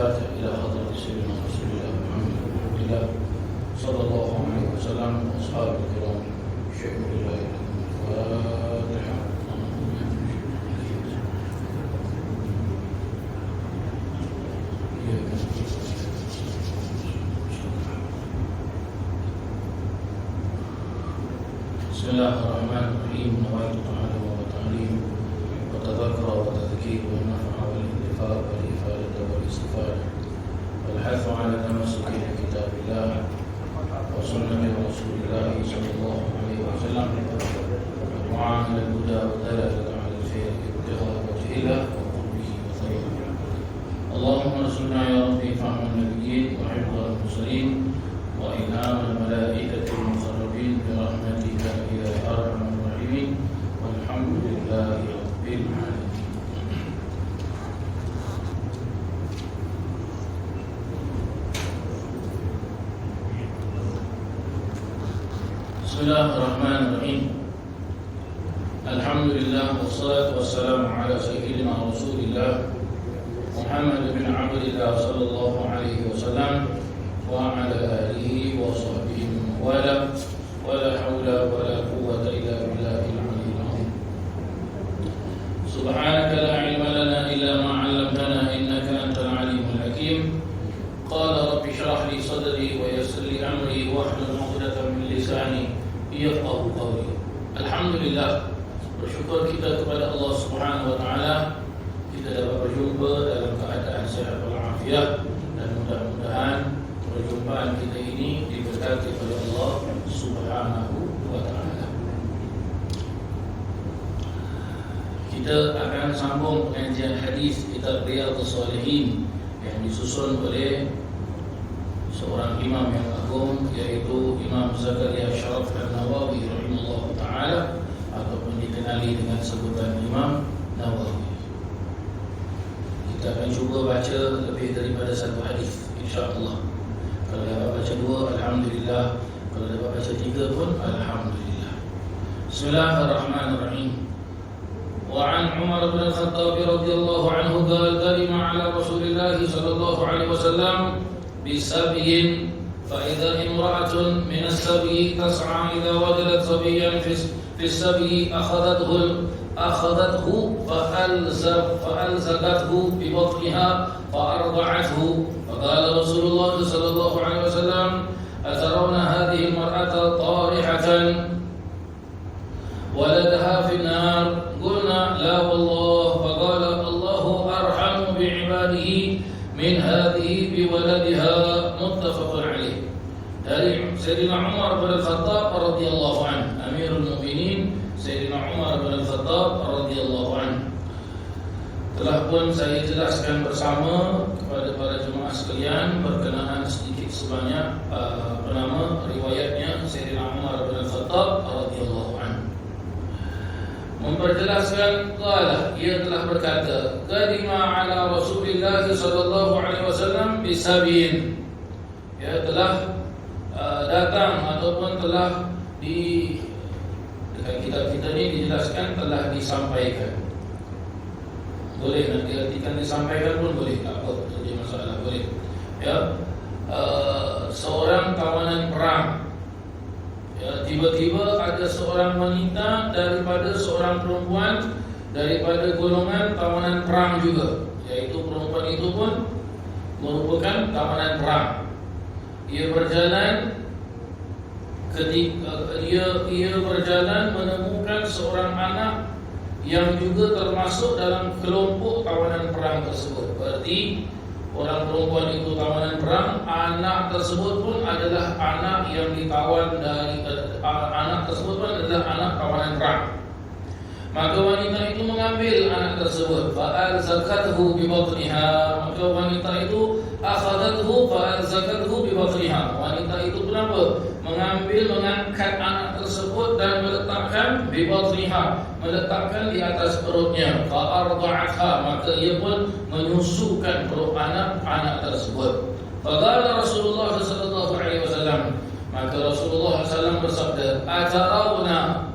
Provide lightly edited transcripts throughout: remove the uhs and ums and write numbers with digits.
الفاتح إلى حضرة سيدنا رسول الله محمد بن عبد الله صلى الله عليه وسلم وأصحابه الكرام. شيخ الله الفاتحة. بسم الله الرحمن الرحيم. نويت تعالى وتعليم وتذكر وتذكير والنفع والانتفاع والإفادة والاستفادة والحث على التمسك بكتاب الله وسنة رسول الله صلى الله عليه وسلم والدعاء إلى الهدى والدلالة على الخير ابتغاء وجه الله وقربه وثوابه. اللهم ارزقنا يا ربي فهم النبيين وحفظ المرسلين وإلهام الملائكة المقربين برحمتك يا أرحم الراحمين والحمد لله رب العالمين. بسم الله الرحمن الرحيم. الحمد لله والصلاة والسلام على سيدنا رسول الله محمد بن عبد الله صلى الله عليه وسلم وعلى آله وصحبه ومن والاه ولا حول ولا قوة إلا بالله العلي العظيم. سبحانك لا علم لنا إلا ما علمتنا إنك أنت العليم الحكيم. قال رب اشرح لي صدري ويسر لي أمري واحلل عقدة من لساني yafqahu qawli. Alhamdulillah, bersyukur kita kepada Allah Subhanahu wa taala kita dapat berjumpa dalam keadaan sihat walafiat, dan mudah-mudahan perjumpaan kita ini diberkati oleh Allah Subhanahu wa taala. Kita akan sambung pengajian hadis kitab Riyadhus Shalihin yang disusun oleh seorang imam yang agung, yaitu Imam Zakaria Sharaf An-Nawawi rahimahullah ta'ala, ataupun dikenali dengan sebutan Imam Nawawi. Kita akan cuba baca lebih daripada satu hadis, insya-Allah. Kalau dapat baca dua, alhamdulillah. Kalau dapat baca tiga pun alhamdulillah. Bismillahirrahmanirrahim. وعن عمر بن الخطاب رضي الله عنه قال قدم على رسول الله صلى الله عليه وسلم بسبي فإذا امرأة من السبي تسعى إذا وجدت صبيا في السبي أخذته فألزقته ببطنها فأرضعته. فقال رسول الله صلى الله عليه وسلم أترون هذه المرأة طارحة ولدها في النار؟ قلنا لا والله. فقال الله أرحم بعباده من هذه بولدها. متفق عليه. Dari Sayyidina Umar bin Al-Khattab radhiyallahu anhu, Amirul Mukminin Sayyidina Umar bin Al-Khattab radhiyallahu anhu. Telah pun saya jelaskan bersama kepada para jemaah sekalian berkenaan sedikit sebanyak riwayatnya Sayyidina Umar bin Al-Khattab radhiyallahu anhu. Memperjelaskan qala, ia telah berkata, qadima ala Rasulillah sallallahu alaihi wasallam bisabiin. Ia telah datang ataupun telah di dekat kitab kita ni dijelaskan telah disampaikan. Boleh nak diartikan disampaikan pun boleh, tak apa, jadi masalah, boleh. Ya, seorang tawanan perang. Ya, tiba-tiba ada seorang wanita daripada seorang perempuan daripada golongan tawanan perang juga, iaitu perempuan itu pun merupakan tawanan perang. Ia berjalan ia berjalan menemukan seorang anak yang juga termasuk dalam kelompok tawanan perang tersebut. Berarti orang perempuan itu tawanan perang, anak tersebut pun adalah anak yang ditawan dari anak tersebut pun adalah anak tawanan perang. Maka wanita itu mengambil anak tersebut, fa'alzaqathu bi batniha. Maka wanita itu akhadathu fa'alzaqathu bi batniha. Wanita itu kenapa? Mengangkat anak tersebut dan meletakkan bi batniha, meletakkan di atas perutnya. Fa'arda'atha, maka ia pun menyusukan perut anak tersebut. Faqala Rasulullah sallallahu alaihi wasallam, maka Rasulullah SAW bersabda, Atarawna.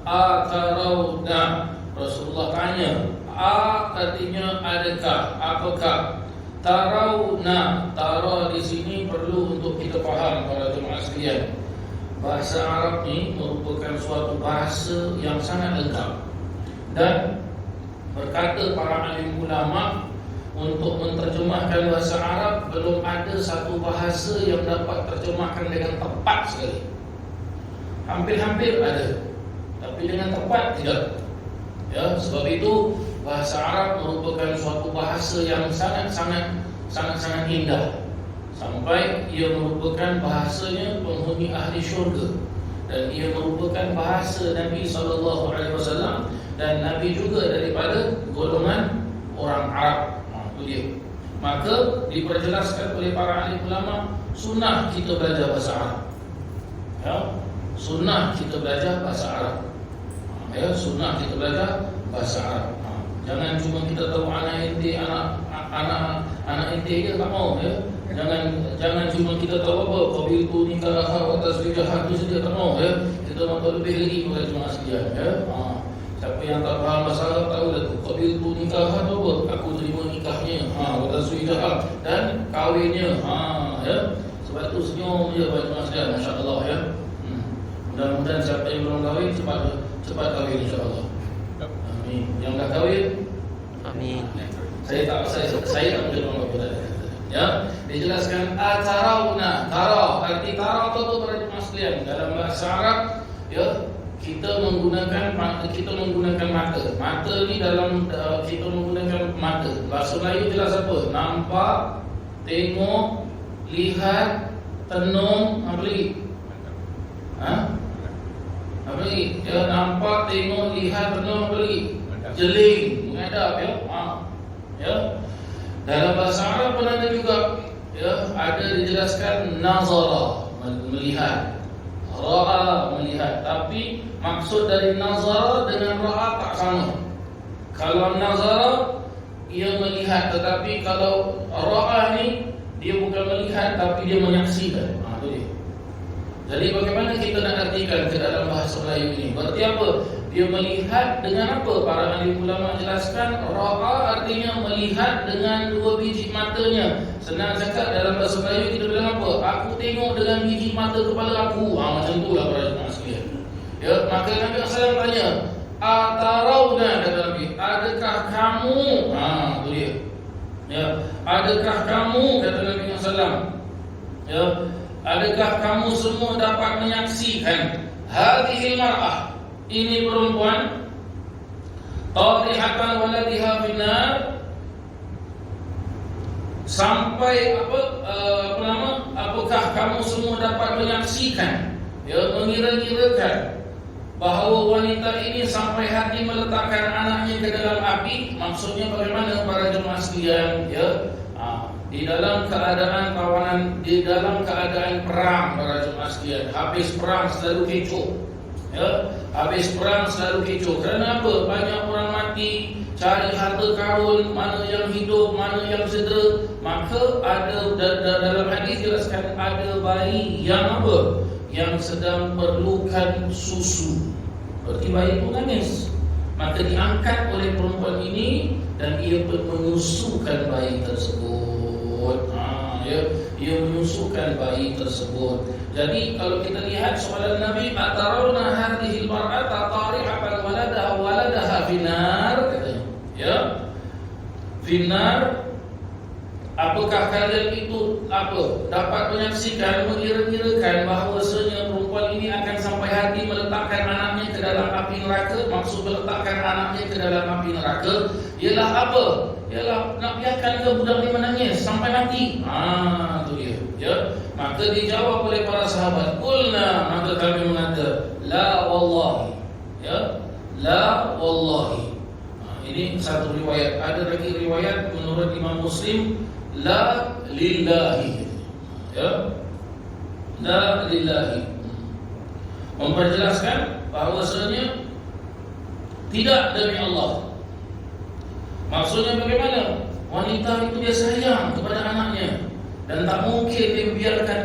Rasulullah tanya, artinya adakah, apakah? tarawna. Tara di sini perlu untuk kita faham para jemaah sekalian. Bahasa Arab ni merupakan suatu bahasa yang sangat lengkap. Dan berkata para alim ulama, untuk menterjemahkan bahasa Arab belum ada satu bahasa yang dapat terjemahkan dengan tepat sekali. Hampir-hampir ada, tapi dengan tepat tidak. Ya, sebab itu bahasa Arab merupakan suatu bahasa yang sangat-sangat indah. Sampai ia merupakan bahasanya penghuni ahli syurga. Dan ia merupakan bahasa Nabi SAW. Dan Nabi juga daripada golongan orang Arab. Itu dia. Maka diperjelaskan oleh para ahli ulama, sunnah kita belajar bahasa Arab. Ya, sunnah kita belajar bahasa Arab. Ya, sunnah kita belajar bahasa Arab. Jangan cuma kita tahu anak inti, anak inti je tak mau, ya. Jangan cuma kita tahu apa qabiltu nikah wa tasbihah itu saja tak mau, ya. Kita mahu lebih lagi kepada jemaah sekalian, ya. Siapa yang tak faham bahasa Arab tahu dah tu qabiltu nikah tu apa? Aku terima nikahnya, wa tasbihah dan kahwinnya, ya. Sebab tu senyum je bagi jemaah sekalian, masya-Allah, ya. Mudah-mudahan siapa yang belum kahwin cepat kahwin insya-Allah. Amin. Yang dah kahwin, Amin. Saya tak menjawab apa. Ya, dijelaskan atarawna. Tara, arti tara itu para jemaah sekalian dalam bahasa Arab, ya, kita menggunakan mata. Mata ni dalam kita menggunakan mata. Bahasa Melayu jelas apa? Nampak, tengok, lihat, tenung, apa lagi? Apa lagi? Ya, nampak, tengok, lihat, tenung, apa lagi? Jeling, menghadap, ya. Ya. Dalam bahasa Arab pun ada juga, ya, ada dijelaskan nazara, melihat, ra'a, melihat. Tapi maksud dari nazara dengan ra'a tak sama. Kalau nazara ia melihat, tetapi kalau ra'a ni dia bukan melihat tapi dia menyaksikan. Itu dia. Jadi bagaimana kita nak artikan ke dalam bahasa Melayu ini? Berarti apa? Dia melihat dengan apa? Para ahli ulama jelaskan, ra'a artinya melihat dengan dua biji matanya. Senang cakap dalam bahasa Melayu kita bilang apa? Aku tengok dengan biji mata kepala aku. Macam itulah para jemaah sekalian. Ya, maka Nabi SAW tanya, atarawna, kata Nabi, adakah kamu? Itu dia. Ya, adakah kamu, kata Nabi SAW, ya, adakah kamu semua dapat menyaksikan hadhil mar'ah, ini perempuan, tarihatan waladiha finnar, sampai apakah kamu semua dapat menyaksikan, ya, mengira-ngirakan bahawa wanita ini sampai hati meletakkan anaknya ke dalam api. Maksudnya bagaimana para jemaah sekalian, ya, di dalam keadaan tawanan, di dalam keadaan perang para jemaah sekalian, habis perang selalu kecoh, ya, habis perang selalu kecoh. Kerana apa? Banyak orang mati, cari harta karun, mana yang hidup, mana yang cedera. Maka ada dalam hadis jelaskan ada bayi yang apa? Yang sedang perlukan susu. Berarti bayi itu nangis. Maka diangkat oleh perempuan ini dan ia pun menyusukan bayi tersebut. Ia menyusukan bayi tersebut. Jadi kalau kita lihat soalan Nabi, atarawna hadhil mar'ata tarihatan waladaha finnar, katanya. Ya. Finnar, apakah kalian itu dapat menyaksikan, mengira-ngirakan bahawasanya perempuan ini akan sampai hati meletakkan anaknya ke dalam api neraka? Maksud meletakkan anaknya ke dalam api neraka ialah apa? Ialah nak biarkan ke budak ni menangis sampai mati. Itu dia. Ya. Maka dijawab oleh para sahabat, qulna, maka kami mengata, la wallahi. Ya. La wallahi. Ini satu riwayat. Ada lagi riwayat menurut Imam Muslim, la lillahi. Ya. La lillahi. Memperjelaskan bahawasanya tidak demi Allah. Maksudnya bagaimana? Wanita itu dia sayang kepada anaknya dan tak mungkin dia biarkan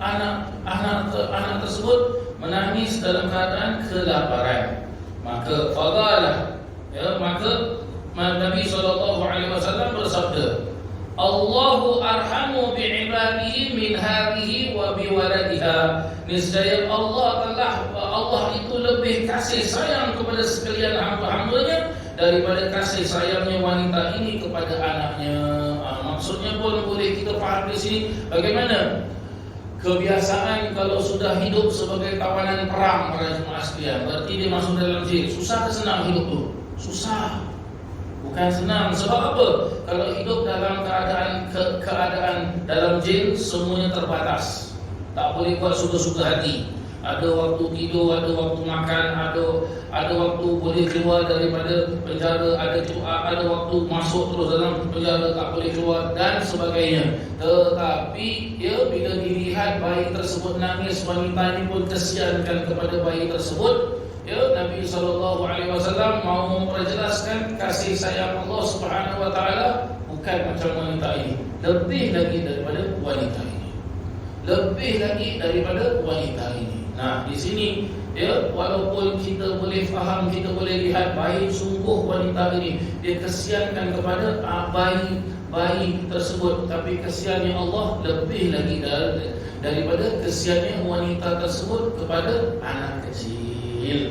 anak tersebut menangis dalam keadaan kelaparan. Maka fadalah, ya, maka Nabi SAW bersabda, Allahu arhamu bi'ibadihi min hadhihi wa biwaladiha. Niscaya Allah itu lebih kasih sayang kepada sekalian hamba-hambanya daripada kasih sayangnya wanita ini kepada anaknya. Maksudnya pun boleh kita faham di sini bagaimana kebiasaan kalau sudah hidup sebagai tawanan perang para jemaah sekalian, berarti dia masuk dalam jail. Susah ke senang hidup tu? Susah. Bukan senang. Sebab apa? Kalau hidup dalam keadaan dalam jail, semuanya terbatas. Tak boleh buat suka-suka hati. Ada waktu tidur, ada waktu makan, ada waktu boleh keluar daripada penjara, ada waktu masuk terus dalam penjara, tak boleh keluar dan sebagainya. Tetapi bila dilihat bayi tersebut nangis, wanita ini pun kesiankan kepada bayi tersebut. Nabi SAW mau memperjelaskan kasih sayang Allah Subhanahu Wa Taala bukan macam wanita ini, lebih lagi daripada wanita ini, lebih lagi daripada wanita ini. Nah, di sini walaupun kita boleh faham, kita boleh lihat baik sungguh wanita ini, dia kesiankan kepada bayi tersebut, tapi kesiannya Allah lebih lagi daripada kesiannya wanita tersebut kepada anak kecil.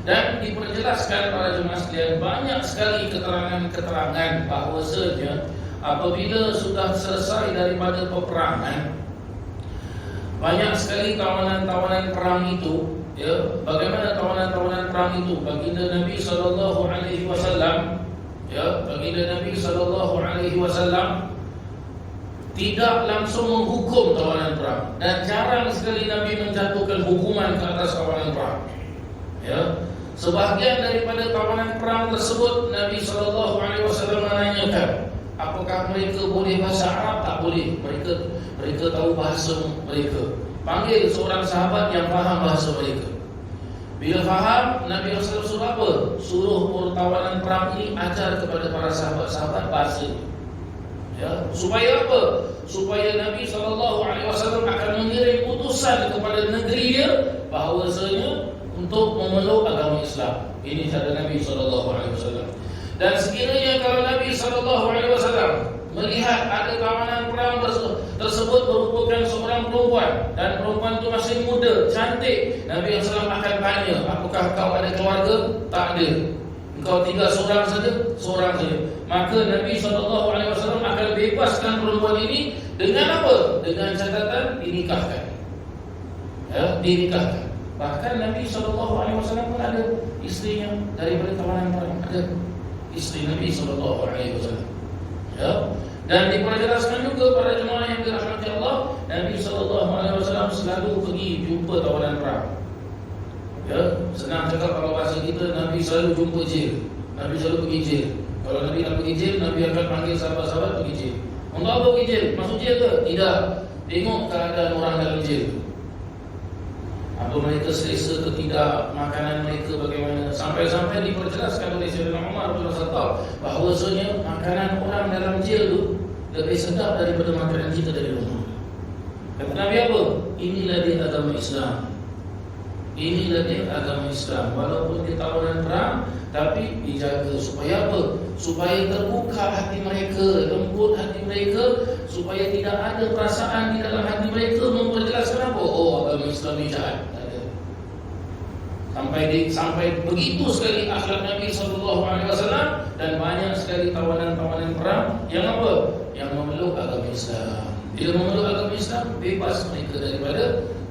Dan diperjelaskan para jemaah sekalian, banyak sekali keterangan-keterangan bahawasanya apabila sudah selesai daripada peperangan, banyak sekali tawanan-tawanan perang itu. Bagaimana tawanan-tawanan perang itu? Baginda Nabi SAW, baginda Nabi SAW tidak langsung menghukum tawanan perang, dan jarang sekali Nabi menjatuhkan hukuman ke atas tawanan perang. Sebahagian daripada tawanan perang tersebut Nabi SAW menanyakan, apakah mereka boleh bahasa Arab? Tak boleh. Mereka tahu bahasa mereka. Panggil seorang sahabat yang faham bahasa mereka. Bila faham, Nabi SAW suruh apa? Suruh tawanan perang ini ajar kepada para sahabat-sahabat bahasa. Supaya apa? Supaya Nabi SAW akan mengirim utusan kepada negeri dia bahawasanya untuk memeluk agama Islam. Ini cara Nabi SAW. Dan sekiranya kalau Nabi SAW melihat ada tawanan perang tersebut merupakan seorang perempuan, dan perempuan itu masih muda, cantik, Nabi SAW akan tanya, apakah kau ada keluarga? Tak ada. Engkau tinggal seorang saja? Seorang saja. Maka Nabi SAW akan bebaskan perempuan ini dengan apa? Dengan catatan dinikahkan. Dinikahkan. Bahkan Nabi SAW pun ada isterinya daripada tawanan perang. Ada isteri Nabi SAW. Dan diperjelaskan juga para jemaah yang dirahmati Allah, Nabi SAW selalu pergi jumpa tawanan perang. Senang cakap kalau bahasa kita, Nabi selalu jumpa jail. Nabi selalu pergi jail. Kalau Nabi nak pergi jail, Nabi akan panggil sahabat-sahabat pergi jail. Untuk apa pergi jail? Masuk jail ke? Tidak. Tengok keadaan orang dalam jail. Apa mereka selesa ke tidak, makanan mereka bagaimana. Sampai-sampai diperjelaskan oleh Sayyidina Umar bin Khattab bahawasanya makanan orang dalam jail itu lebih sedap daripada makanan kita dari rumah. Kata Nabi apa? Inilah dia agama Islam. Inilah dia agama Islam. Walaupun dia tawanan perang, tapi dijaga supaya apa? Supaya terbuka hati mereka, lembut hati mereka, supaya tidak ada perasaan di dalam hati mereka memperjelaskan apa? Oh, agama Islam ni jahat. Sampai begitu sekali akhlak Nabi SAW, dan banyak sekali tawanan-tawanan perang yang apa? Yang memeluk agama Islam. Bila memeluk agama Islam, bebas mereka daripada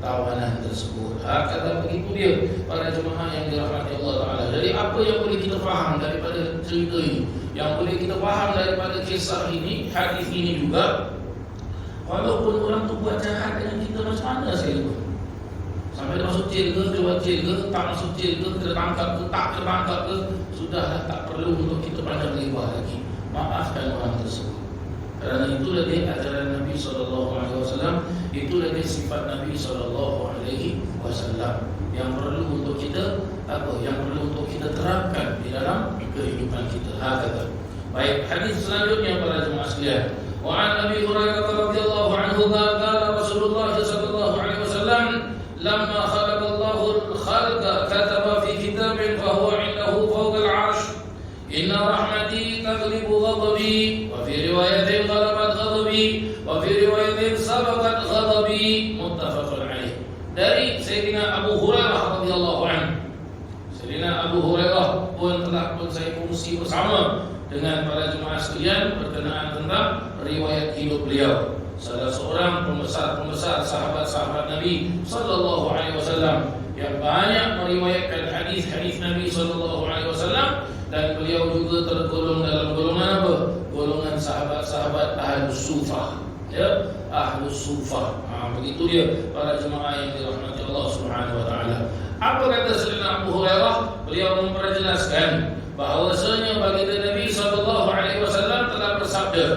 tawanan tersebut. Kata begitu dia para jemaah yang dirahmati Allah Ta'ala. Jadi apa yang boleh kita faham daripada cerita ini, yang boleh kita faham daripada kisah ini, hadis ini juga, walaupun orang tu buat jahat dengan kita macam mana saya pun, sampai dia masuk jail ke, keluar jail ke, tak masuk jail ke, kena tangkap ke, tak kena tangkap ke, sudahlah, tak perlu untuk kita panjang lebar lagi. Maafkan orang tersebut. Kerana itulah dia ajaran Nabi SAW, itulah dia sifat Nabi SAW yang perlu untuk kita yang perlu untuk kita terapkan di dalam kehidupan kita. Kata. Baik, hadis selanjutnya para jemaah sekalian. Wa an Abi Hurairah radhiyallahu anhu qala Rasulullah sallallahu alaihi wasallam, lamma khalaqa Allahu al-khalqa kataba fi kitabin fa huwa 'indahu fawqa al-'arsh, inna rahmati taghlibu ghadabi, wa fi riwayatin ghalabat Wa fi riwayatin sabaqat ghadabi, muttafaqun alaih. Dari Sayyidina Abu Hurairah radhiyallahu anhu. Sayyidina Abu Hurairah pun telah saya kongsi bersama dengan para jemaah sekalian berkenaan tentang riwayat hidup beliau. Salah seorang pembesar sahabat-sahabat Nabi sallallahu alaihi wasallam yang banyak meriwayatkan hadis-hadis Nabi sallallahu alaihi wasallam, dan beliau juga tergolong dalam golongan apa? Golongan sahabat-sahabat Ahlus Sufah. Ya, Ahlus Sufah. Begitu dia para jemaah yang dirahmati Allah Subhanahu wa taala. Apa kata Sayyidina Abu Hurairah? Beliau memperjelaskan bahwasanya baginda Nabi sallallahu alaihi wasallam telah bersabda,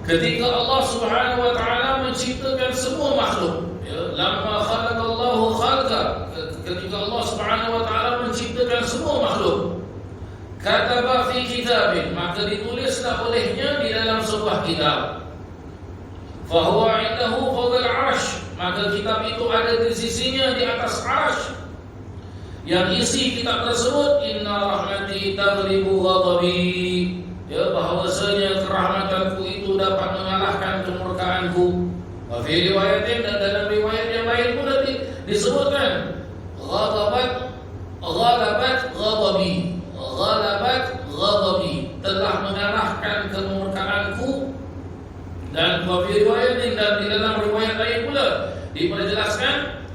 ketika Allah Subhanahu wa taala menciptakan semua makhluk, ya, lamma khalaqallahu khalqa, ketika Allah Subhanahu wa taala menciptakan semua makhluk, kataba fi kitabin, maka ditulislah olehnya di dalam sebuah kitab. Fa huwa 'indahu fawqa al-'arsy, maka kitab itu ada di sisinya di atas 'arsy. Yang isi kitab tersebut, inna rahmati taghlibu ghadabi, ya, bahwasanya kerahmatanku itu dapat mengalahkan kemurkaanku. Wa fi riwayatin, dan dalam riwayat yang lain pun disebutkan ghadabat ghadabi, telah mengalahkan kemurkaanku. Dan wa fi riwayatin, dan di dalam riwayat lain pula diperjelaskan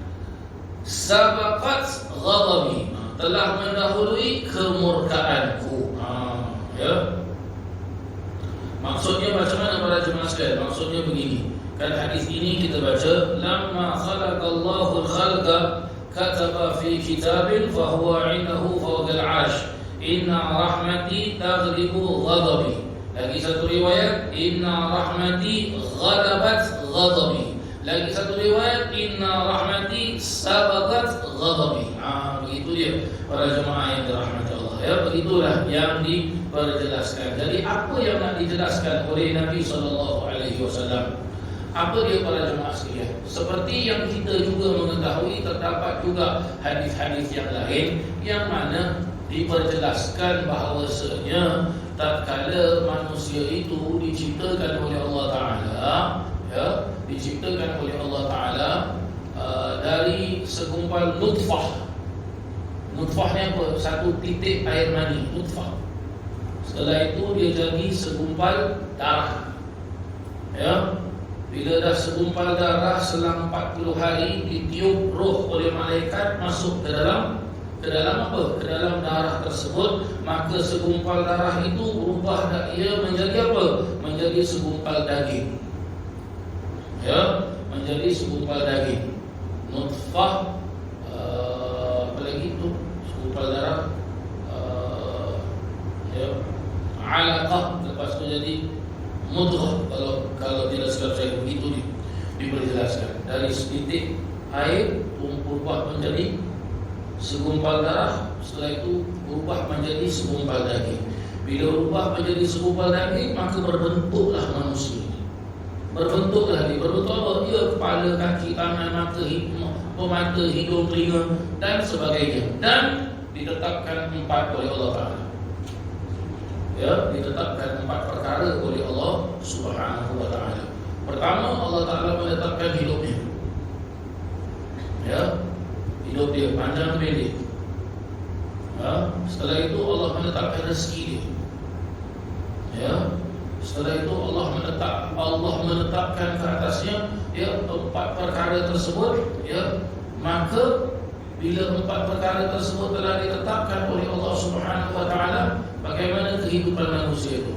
sabaqat ghadabi, telah mendahului kemurkaanku. Ya. Maksudnya macam mana para jemaah sekalian? Maksudnya begini. Kan hadis ini kita baca, lamma khalaqallahu al-khalqa kataba fi kitabin fa huwa 'indahu fawqa al-'arsy, inna rahmati taghlibu ghadabi. Lagi satu riwayat, inna rahmati ghalabat ghadabi. Lagi satu riwayat, inna rahmati sabaqat ghadabi. Begitu dia para jemaah yang dirahmati Allah. Ya, begitulah yang diperjelaskan. Jadi apa yang nak dijelaskan oleh Nabi sallallahu alaihi wasallam? Apa dia para jemaah sekalian? Seperti yang kita juga mengetahui, terdapat juga hadis-hadis yang lain yang mana diperjelaskan bahawasanya tatkala manusia itu diciptakan oleh Allah Taala, ya, diciptakan oleh Allah Taala dari segumpal nutfah. Nutfahnya apa? Satu titik air mani, nutfah. Setelah itu dia jadi segumpal darah. Ya. Bila dah segumpal darah, selang 40 hari ditiup roh oleh malaikat masuk ke dalam apa? Ke dalam darah tersebut, maka segumpal darah itu berubah ia menjadi apa? Menjadi segumpal daging. Ya, menjadi segumpal daging. Nutfah, apa lagi itu? Segumpal darah, ya, alaqah, lepas itu jadi mudghah. Kalau tidak silap saya begitu diperjelaskan. Dari setitik air berubah menjadi segumpal darah, setelah itu berubah menjadi segumpal daging. Bila berubah menjadi segumpal daging, maka berbentuklah manusia. Berbentuklah dia. Berbentuk apa? Dia kepala, kaki, tangan, mata, hidung, telinga dan sebagainya. Dan ditetapkan 4 oleh Allah Taala. Ya, ditetapkan 4 perkara oleh Allah Subhanahu wa taala. Pertama, Allah Taala menetapkan hidupnya. Ya, hidup dia panjang pendek. Ya, setelah itu Allah menetapkan rezeki dia. Ya, setelah itu Allah menetapkan ke atasnya, ya, 4 perkara tersebut. Ya, maka bila 4 perkara tersebut telah ditetapkan oleh Allah Subhanahu wa taala, bagaimana kehidupan manusia itu?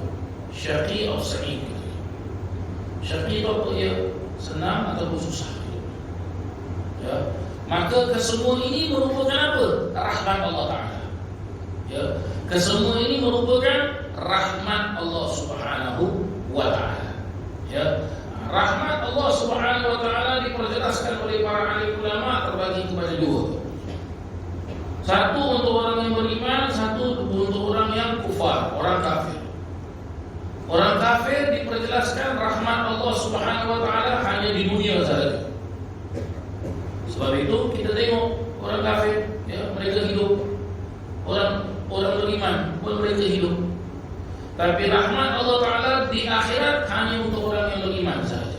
Syaqi atau sa'id? Syaqi itu apa? Ya, senang ataupun susah. Ya, maka kesemua ini merupakan apa? Rahmat Allah Taala. Ya, kesemua ini merupakan rahmat Allah Subhanahu wa taala. Ya, rahmat Allah Subhanahu wa taala diperjelaskan oleh para alim ulama terbagi kepada 2. Satu untuk orang yang beriman, satu untuk orang yang kufar, orang kafir. Orang kafir diperjelaskan rahmat Allah Subhanahu wa taala hanya di dunia saja. Sebab itu kita tengok orang kafir, ya, mereka hidup. Orang beriman pun mereka hidup. Tapi rahmat Allah Ta'ala di akhirat hanya untuk orang yang beriman saja.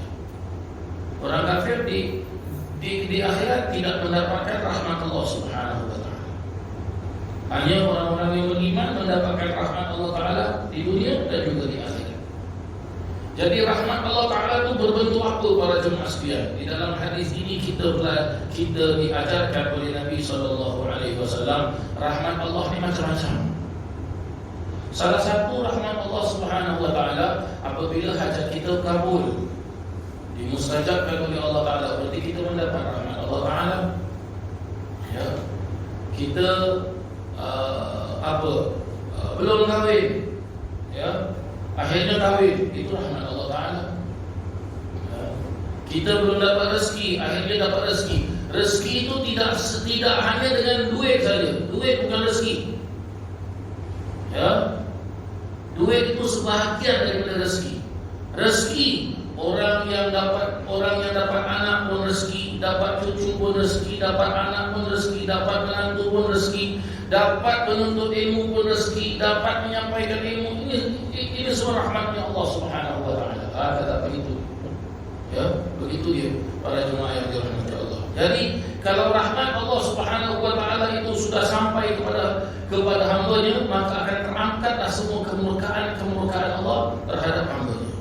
Orang kafir di akhirat tidak mendapatkan rahmat Allah Subhanahu wa Ta'ala. Hanya orang-orang yang beriman mendapatkan rahmat Allah Ta'ala di dunia dan juga di akhirat. Jadi rahmat Allah Ta'ala itu berbentuk apa para jemaah sekalian? Di dalam hadis ini kita diajarkan oleh Nabi SAW, rahmat Allah ini macam-macam. Salah satu rahmat Allah Subhanahu wa Ta'ala apabila hajat kita kabul, dimustajabkan oleh Allah Ta'ala, berarti kita mendapat rahmat Allah Ta'ala. Ya. Kita belum kahwin, ya, akhirnya kahwin, itu rahmat Allah Ta'ala. Ya. Kita belum dapat rezeki, akhirnya dapat rezeki. Rezeki itu tidak hanya dengan duit saja. Duit bukan rezeki. Ya. Duit itu sebahagian daripada rezeki. Rezeki orang yang dapat anak pun rezeki, dapat cucu pun rezeki, dapat anak pun rezeki, dapat menantu pun rezeki, dapat menuntut ilmu pun rezeki, dapat menyampaikan ilmu. Ini semua rahmatnya Allah Subhanahu wa Ta'ala. Kata begitu. Ya, begitu dia para jemaah yang dirahmati Allah. Jadi kalau rahmat Allah Subhanahu wa Ta'ala itu sudah sampai kepada hamba-Nya, maka akan terangkatlah semua kemurkaan Allah terhadap hamba-Nya.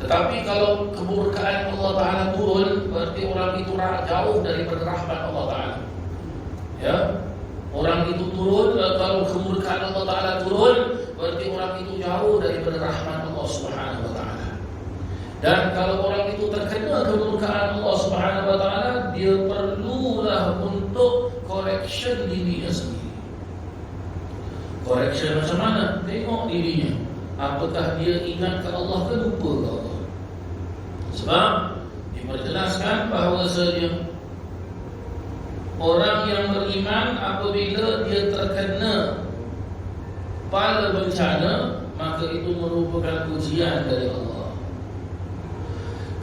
Tetapi kalau kemurkaan Allah Ta'ala turun, berarti orang itu jauh daripada rahmat Allah Ta'ala. Ya, orang itu turun. Kalau kemurkaan Allah Ta'ala turun, berarti orang itu jauh daripada rahmat Allah Subhanahu wa Ta'ala. Dan kalau orang itu terkena kemurkaan Allah Subhanahu wa Ta'ala, dia perlulah untuk correction dirinya sendiri. Correction macam mana? Tengok dirinya. Apakah dia ingat ke Allah ke lupa ke Allah? Sebab diperjelaskan bahawasanya orang yang beriman apabila dia terkena bala bencana, maka itu merupakan ujian dari Allah.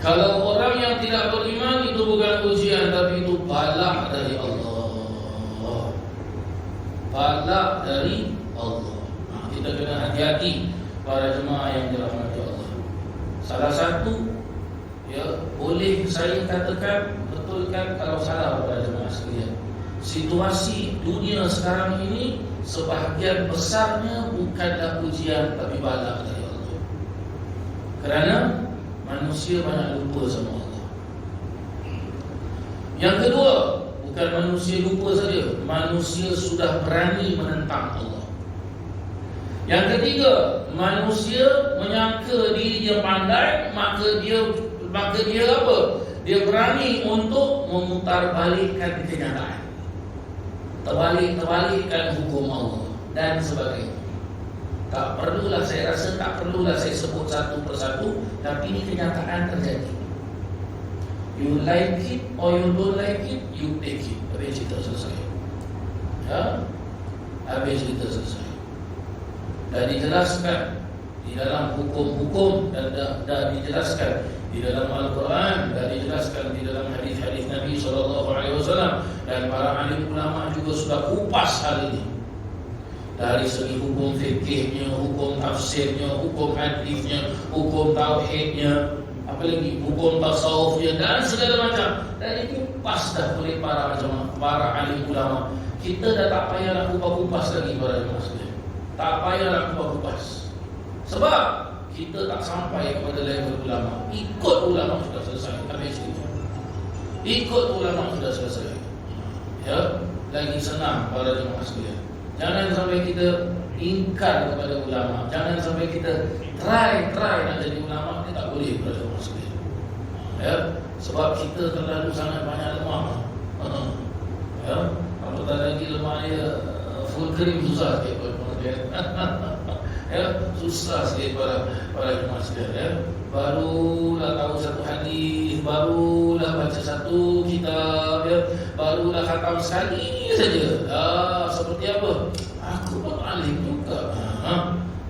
Kalau orang yang tidak beriman, itu bukan ujian, tapi itu bala dari Allah. Bala dari Allah. Kita kena hati-hati para jemaah yang dirahmati Allah. Salah satu, ya, boleh saya katakan, betulkan kalau salah para jemaah sekalian, situasi dunia sekarang ini sebahagian besarnya bukanlah ujian, tapi bala dari Allah. Kerana manusia banyak lupa sama Allah. Yang kedua, bukan manusia lupa saja, manusia sudah berani menentang Allah. Yang ketiga, manusia menyangka dirinya pandai, maka dia apa? Dia berani untuk memutarbalikkan kenyataan, terbalik-terbalikkan hukum Allah dan sebagainya. Tak perlulah saya sebut satu persatu, tapi ini kenyataan terjadi. You like it or you don't like it, you take it. Habis cerita selesai. Ya? Habis cerita selesai. Dan dijelaskan di dalam hukum-hukum, dan dijelaskan di dalam Al-Quran, dan dijelaskan di dalam hadis-hadis Nabi SAW, dan para alim ulama juga sudah kupas hal ini. Dari segi hukum fikihnya, hukum tafsirnya, hukum hadisnya, hukum tauhidnya, apalagi hukum tasawufnya, dan segala macam. Dan itu pas dah oleh para alim ulama. Kita dah tak payah nak kupas lagi para jemaah sekalian. Tak payah nak kupas. Sebab kita tak sampai kepada level ulama. Ikut ulama sudah selesai. Habis itu. Ikut ulama sudah selesai. Ya, lagi senang para jemaah sekalian. Jangan sampai kita ingkar kepada ulama. Jangan sampai kita try nak jadi ulama. Ini tak boleh pada jemaah sekalian. Ya, sebab kita terlalu sangat banyak lemah. Ya, apatah lagi lemah dia full cream susah sikit pada ya, susah sikit pada jemaah sekalian. Ya, barulah tahu satu hadis, barulah baca satu kitab, ya, barulah khatam sekali saja. Seperti apa? Aku pun alim juga.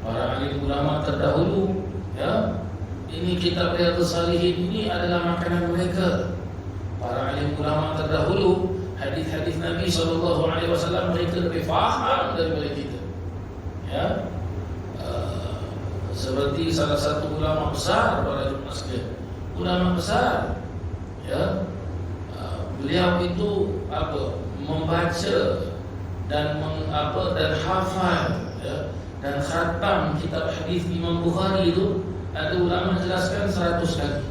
Para alim ulama terdahulu, ya, ini kitab Riyadhus Shalihin ini adalah makanan mereka. Para alim ulama terdahulu, hadis-hadis Nabi SAW mereka lebih faham daripada kita. Ya, Seperti salah satu ulama besar pada jemaah sekalian, ulama besar, ya, beliau itu membaca dan dan hafal, ya, dan khatam kitab hadis Imam Bukhari itu ada ulama jelaskan 100 kali.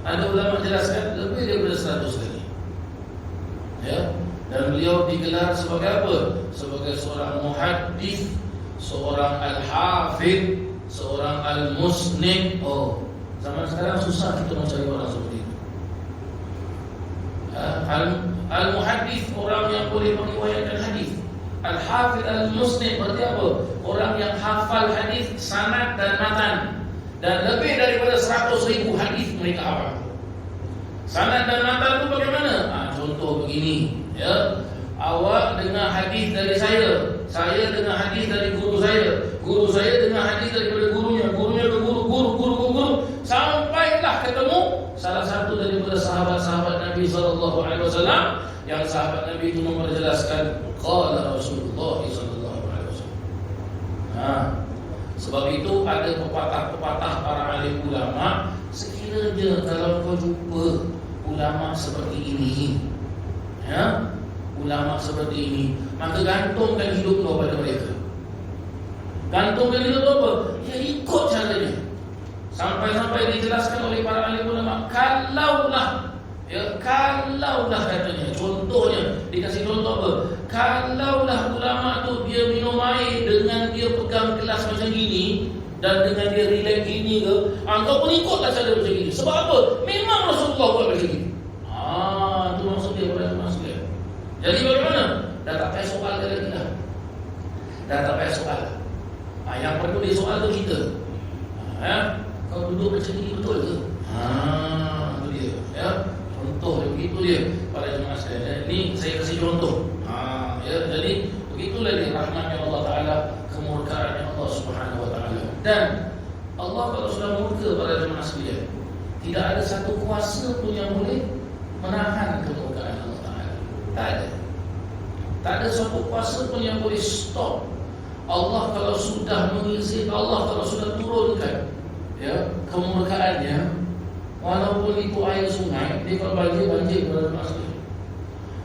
Ada ulama jelaskan lebih daripada 100 kali. Ya, dan beliau digelar sebagai apa? Sebagai seorang muhaddis, seorang al-hafidh, seorang al-musnid. Oh, zaman sekarang susah kita mencari orang seperti itu. Al-muhaddis, orang yang boleh meriwayatkan hadis. Al-hafidh, al-musnid berarti apa? Orang yang hafal hadis sanad dan matan, dan lebih daripada 100,000 hadis mereka hafal. Sanad dan matan itu bagaimana? Contoh begini, ya. Awak dengar hadis dari saya dengar hadis dari guru saya dengar hadis daripada gurunya ke guru, sampailah ketemu salah satu daripada sahabat-sahabat Nabi sallallahu alaihi wasallam, yang sahabat Nabi itu memperjelaskan qala Rasulullah sallallahu alaihi wasallam. Sebab itu ada pepatah-pepatah para alim ulama, sekiranya kalau kau jumpa ulama seperti ini, ya, ulama seperti ini, maka gantungkan hidup kau pada mereka. Gantungkan hidup apa? Ya, ikut caranya. Sampai-sampai dijelaskan oleh para alim ulama, kalaulah katanya, contohnya dikasih contoh apa? Kalaulah ulama tu dia minum air dengan dia pegang gelas macam gini, dan dengan dia relax gini ke, kau pun ikutlah cara macam gini. Sebab apa? Memang Rasulullah buat macam gini. Itu maksud dia pada maksudnya. Jadi bagaimana? Dah tak payah soal lagi dah. Dah tak payah soal. Yang perlu disoal tu kita. Kau duduk macam ni betul ke? Itu dia. Ya, contoh dia, begitu dia para jemaah sekalian. Ini saya kasih contoh. Ya, jadi begitulah dia rahmatnya Allah Taala, kemurkaannya Allah Subhanahu Wa Taala. Dan Allah kalau sudah murka pada jemaah sekalian, tidak ada satu kuasa pun yang boleh menahan kemurkaan Allah Taala. Tak ada. Tak ada satu kuasa pun yang boleh stop. Allah kalau sudah mengizinkan, Allah kalau sudah turunkan, ya, kemurkaannya, walaupun itu air sungai, dia kalau banjir pada maksudnya.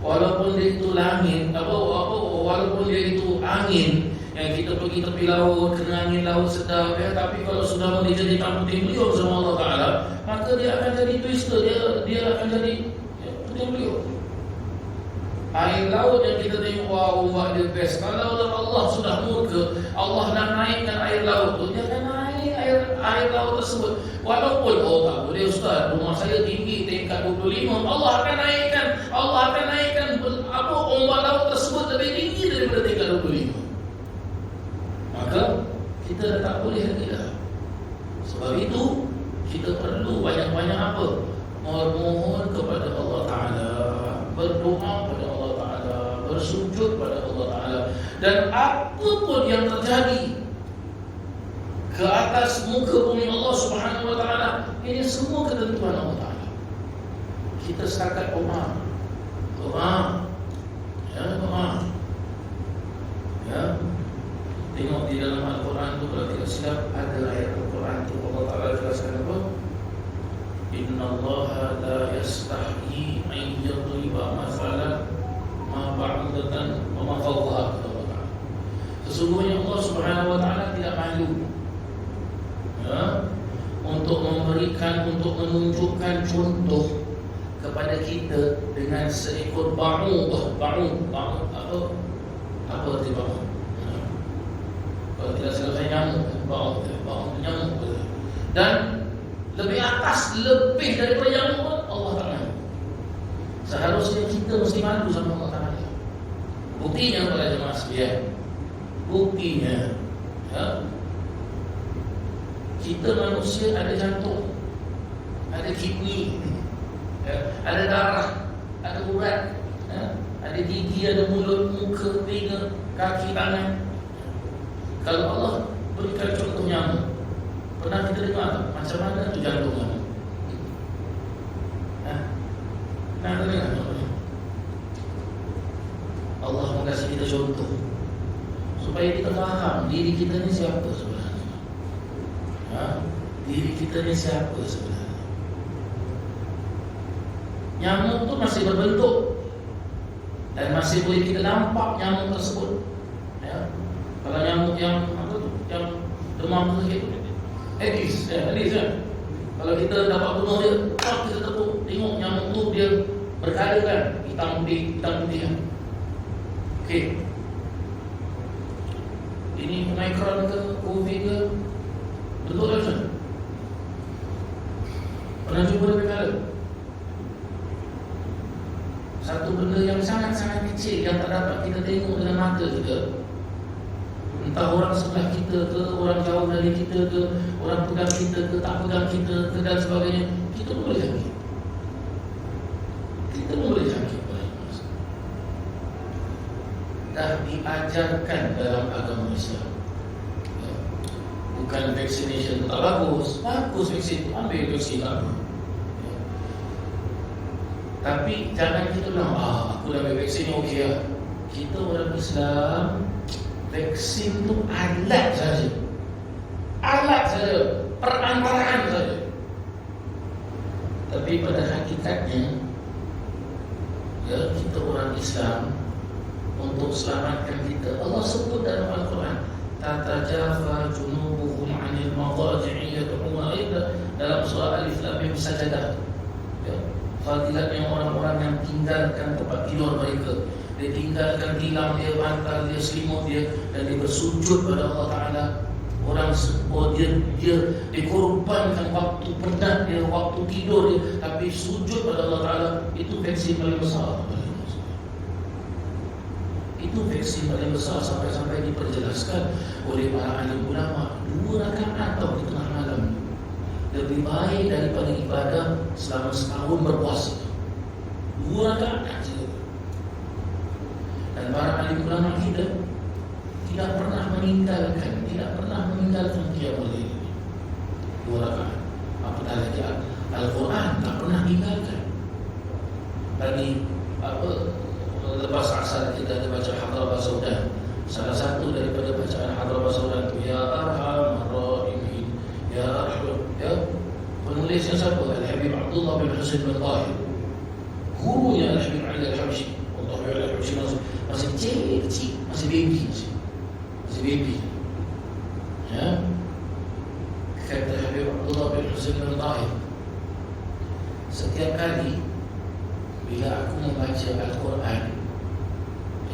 Walaupun dia itu langit, walaupun dia itu angin yang kita pergi tepi laut, kena angin laut sedap, ya, tapi kalau sudah dijadikan puting beliung sama Allah Taala, maka dia akan jadi twister, dia akan jadi, ya, puting beliung. Air laut yang kita tengok, wah, ombak dia best. Kalau Allah sudah murka, Allah nak naikkan air laut tu, dia akan naik air laut tersebut. Walaupun tak boleh ustaz, rumah saya tinggi tingkat 25, Allah akan naikkan ombak laut tersebut lebih tinggi daripada tingkat 25. Maka kita dah tak boleh lagi dah. Sebab itu kita perlu banyak-banyak apa? Memohon kepada Allah Taala, berdoa kepada Allah Taala, bersujud pada Allah Taala, dan apapun yang terjadi ke atas muka bumi Allah Subhanahu Wa Taala, ini semua ketentuan Allah Taala. Kita setakat doa, ya. Tengok di dalam Al-Quran tu, kalau tidak silap ada ayat Al-Quran tu Allah Taala jelaskan apa? Inna Allah la yastahi an yadriba mathalan ma ba'datan wa ma fawqaha. Sesungguhnya Allah Subhanahu Wa Taala tidak malu, ya, untuk menunjukkan contoh kepada kita dengan seekor ba'u apa arti ba'u? Kalau tidak salah saya nyamuk, ba'u nyamuk. Dan lebih atas, lebih daripada nyamuk pun Allah Taala. Seharusnya kita mesti malu sama Allah Taala. Buktinya pada jemaah sekalian, buktinya, ya, kita manusia ada jantung, ada kidney, ya, ada darah, ada urat, ya, ada gigi, ada mulut, muka, telinga, kaki, tangan. Kalau Allah berikan contoh nyamuk, pernah kita dengar macam mana tu jantung nyamuk? Nah, dengar contohnya. Allah mengasih kita contoh supaya kita faham diri kita ni siapa sebenarnya. Diri kita ni siapa sebenarnya? Nyamuk tu masih berbentuk dan masih boleh kita nampak nyamuk tersebut. Ya. Kalau nyamuk yang apa tu, yang demam sakit, Aedes, kalau kita dapat bunuh dia, kita tengok nyamuk tu dia berkala kan, hitam putih kan. Okey. Ini Omicron ke, Covid ke, bentuk macam mana? Pernah jumpa dia berkala? Satu benda yang sangat-sangat kecil yang tak dapat kita tengok dengan mata kita. Entah orang sebelah kita ke, orang jauh dari kita ke, orang pegang kita ke, tak pegang kita ke dan sebagainya, kita pun boleh jangkit. Kita pun boleh jangkit. Dah diajarkan dalam agama Islam. Bukan vaccination tak bagus. Bagus vaksin tu, ambil vaksin tak apa. Tapi jangan kita bilang, aku dah ambil vaksin ni okey lah. Kita orang Islam, vaksin tu alat saja. Alat saja, perantaraan saja. Tapi pada hakikatnya, ya, kita orang Islam, untuk selamatkan kita, Allah sebut dalam Al-Quran, tatajafa junubuhum 'anil madaji'i yad'una ila, dalam surah Alif Lam Mim Sajadah. Ya, fadilatnya orang-orang yang tinggalkan tempat tidur mereka, dia tinggalkan tilam dia, bantal dia, selimut dia, dan dia bersujud pada Allah Ta'ala. Orang dia dikorbankan waktu penat dia, waktu tidur dia, tapi sujud pada Allah Ta'ala. Itu vaksin paling besar. Itu vaksin paling besar, sampai-sampai diperjelaskan oleh para alim ulama, 2 rakaat atau di tengah malam lebih baik daripada ibadah selama setahun berpuasa. 2 rakaat saja. Dan para alim ulama kita tidak pernah meninggalkan qiyamul lail 2 rakaat. Apatah lagi Al-Quran tak pernah tinggalkan. Tadi lepas asar kita ada baca Hadrabah Saudan. Salah satu daripada bacaan Hadrabah Saudan itu, Ya Arhamar Rahimin, Ya Arham, ya. Penulisnya siapa? Al-Habib Abdullah bin Husain bin Tahir. Gurunya Al-Habib Ali Al-Habsyi. Allah Al-Habsyi masih kecil, masih baby. Ya. Kata Habib Abdullah bin Husain bin Tahir, setiap kali bila aku membaca Al-Quran,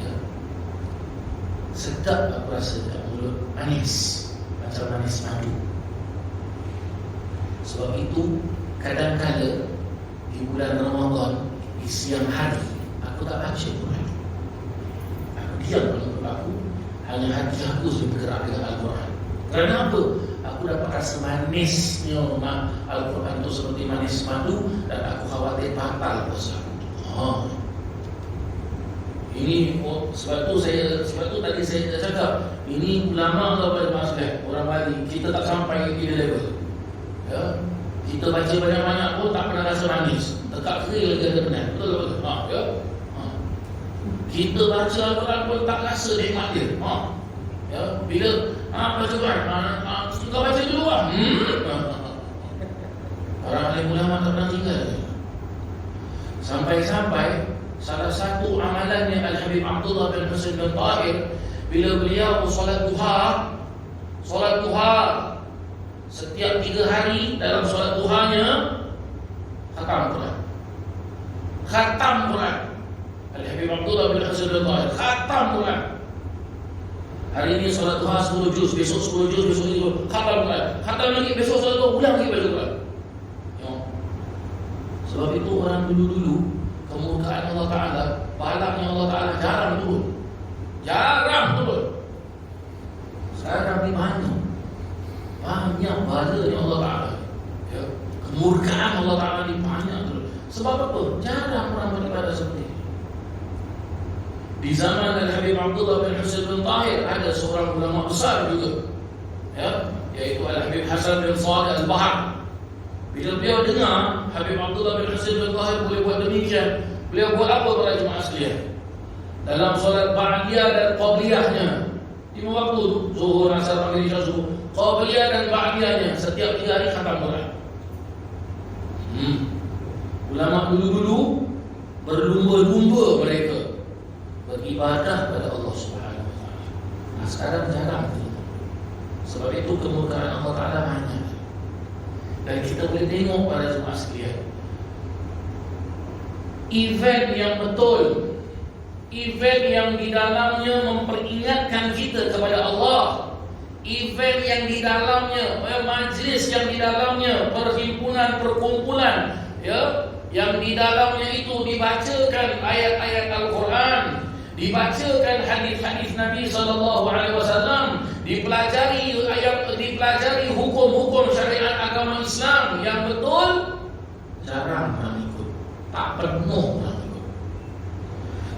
ya, sedap aku rasa dalam mulut, manis, macam manis madu. Sebab itu kadang-kadang di bulan Ramadan, di siang hari, aku tak baca Quran. Aku diam dalam aku, hanya hati aku sudah bergerak dengan Al-Quran. Kerana apa? Aku dapat rasa manisnya Al-Quran itu seperti manis madu, dan aku khawatir batal puasa. Ini sebab tu tadi saya dah cakap, ini ulama atau pada masalah orang Bali, kita tak sampai ke level. Ya, kita baca banyak-banyak pun tak pernah rasa manis. Tekak kering lagi ada benar. Betul. Ya. Kita baca Al-Quran pun tak rasa nikmat dia. Ya, bila baca Quran, kau baca dulu lah. Orang alim ulama tak pernah tinggal. Sampai-sampai salah satu amalannya Al-Habib Abdullah bin Husain bin Tahir, bila beliau solat duha, setiap 3 hari dalam solat duhanya khatam Quran. Al-Habib Abdullah bin Husain bin Tahir khatam Quran. Hari ini solat duha 10 juz, besok 10 juz, besok itu khatam Quran. Khatam lagi, besok solat duha ulang lagi baca Quran. Sebab itu orang dulu-dulu, kemurkaan Allah Ta'ala, balaknya Allah Ta'ala jarang turun. Sekarang ni banyak balanya Allah Ta'ala, ya. Kemurkaan Allah Ta'ala ni banyak turun. Sebab apa? Jarang orang beribadah seperti ini. Di zaman Al-Habib Abdullah bin Husain bin Tahir, ada seorang ulama besar juga, ya, yaitu Al-Habib Hasan bin Salih Al-Bahar. Bila beliau dengar Habib Abdullah bin Husain bin Tahir boleh buat demikian, beliau buat apa para jemaah sekalian? Dalam solat ba'diyah dan qabliyahnya, 5 waktu tu, Zuhur, Asar, Maghrib, Isya, Subuh. Qabliyah dan Ba'diyahnya setiap 3 hari khatam Quran. Ulama dulu-dulu berlumba-lumba mereka beribadah pada Allah Subhanahu wa taala. Nah, sekarang jarang tu. Sebab itu kemurkaan Allah Taala banyak. Dan kita boleh tengok pada jemaah sekalian, event yang betul, event yang di dalamnya memperingatkan kita kepada Allah, event yang di dalamnya, majlis yang di dalamnya, perhimpunan, perkumpulan, ya, yang di dalamnya itu dibacakan ayat-ayat Al-Quran, dibacakan hadis-hadis Nabi SAW, dipelajari hukum-hukum syariat agama Islam yang betul, jarang orang ikut, tak penuh orang ikut.